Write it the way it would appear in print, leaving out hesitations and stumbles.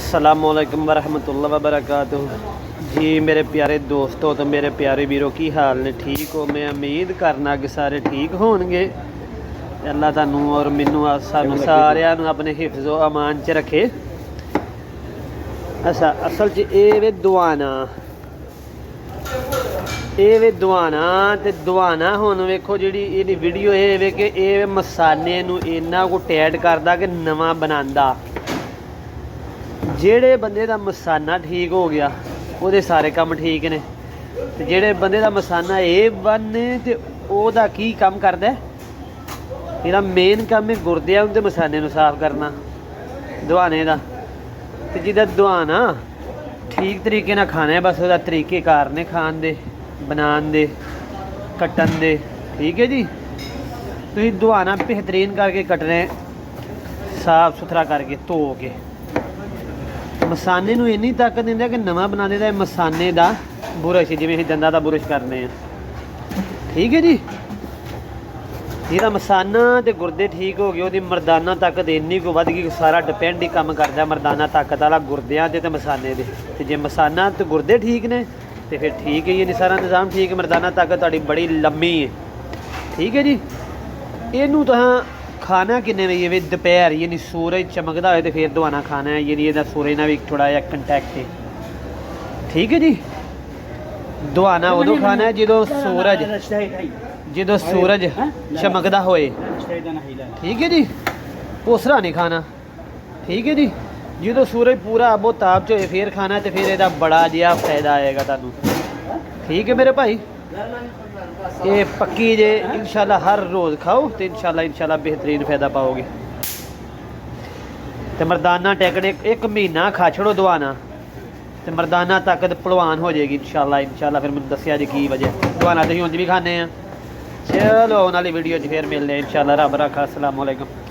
अस्सलामुअलैकुम वरहमतुल्लाहि वबरकातुहू। जी मेरे प्यारे दोस्तों तो मेरे प्यारे वीरों की हाल ने ठीक हो। मैं उम्मीद करना कि सारे ठीक होंगे। अल्लाह तुहानू और मैनू सानू सारिਆਂ ਨੂੰ अपने हिफ्ज़ व अमान च रखे। अच्छा असल च ਇਹ ਵੇ दुआना ते दुआना हुण वेखो जिहड़ी इहदी वीडियो ਇਹ वे कि ਇਹ मसाले नू इन्ना को टैट करदा कि नवां बनांदा। ਜਿਹੜੇ ਬੰਦੇ ਦਾ ਮਸਾਨਾ ठीक हो गया ਉਹਦੇ ਸਾਰੇ ਕੰਮ ठीक ने ਤੇ ਜਿਹੜੇ ਬੰਦੇ ਦਾ ਮਸਾਨਾ ਇਹ ਬੰਨੇ ਤੇ ਉਹਦਾ ਕੀ ਕੰਮ ਕਰਦਾ। ਇਹਦਾ ਮੇਨ ਕੰਮ ਹੈ ਗੁਰਦਿਆਂ ਦੇ ਮਸਾਨੇ ਨੂੰ ਸਾਫ਼ ਕਰਨਾ ਦੁਆਨੇ ਦਾ। ਤੇ ਜਿਹਦਾ ਦੁਆਨਾ ठीक तरीके ਨਾਲ ਖਾਣਾ ਹੈ ਬਸ ਉਹਦਾ ਤਰੀਕੇਕਾਰ ਨੇ ਖਾਣ ਦੇ ਬਣਾਉਣ ਦੇ ਕੱਟਣ ਦੇ। ठीक है जी ਤੁਸੀਂ ਦੁਆਨਾ बेहतरीन करके कटने साफ सुथरा करके धो के मसाने नूं इन्नी ताकत दिंदा कि नवां बना देता है मसाने दा बुरश जिवें असीं दंदां दा बुरश करने हैं। ठीक है जी जिहदा मसाना ते गुरदे ठीक हो गए उहदी मर्दाना ताकत इन्नी को वध गई। सारा डिपेंड ही काम करदा मर्दाना ताकत वाला गुरदियां ते मसाने दे। ते जे मसाना ते गुरदे ठीक ने तो फिर ठीक है ये सारा निज़ाम ठीक है। मर्दाना ताकत तुहाडी बड़ी लम्मी है। ठीक है जी इनू तुहां खाना किन्ने बजे वे दोपहर यानी सूरज चमकदा होए तो फिर दुआना खाना है यानी ये सूरज ना भी थोड़ा जहा कंटैक्ट है। ठीक है जी दुआना उदों खाना है जो सूरज चमकदा होए। ठीक है जी उसरा नहीं खाना। ठीक है जी जो सूरज पूरा आबो ताब च होए फिर खाना तो फिर यदा बड़ा जिहा फायदा आएगा तुहानू। ठीक है मेरे भाई ये पक्की जे इंशाल्लाह हर रोज़ खाओ तो इंशाल्लाह बेहतरीन फ़ायदा पाओगे। तो मर्दाना टैकने एक महीना खा छड़ो दुआना तो मर्दाना ताकत पलवान हो जाएगी इंशाल्लाह। फिर मैं दसिया जी की वजह दुआना तो ਉਂਝ भी खाने हैं। चलो आने वाली वीडियो फिर मिलने इंशाल्लाह। रब रखा। अस्सलाम वालेकुम।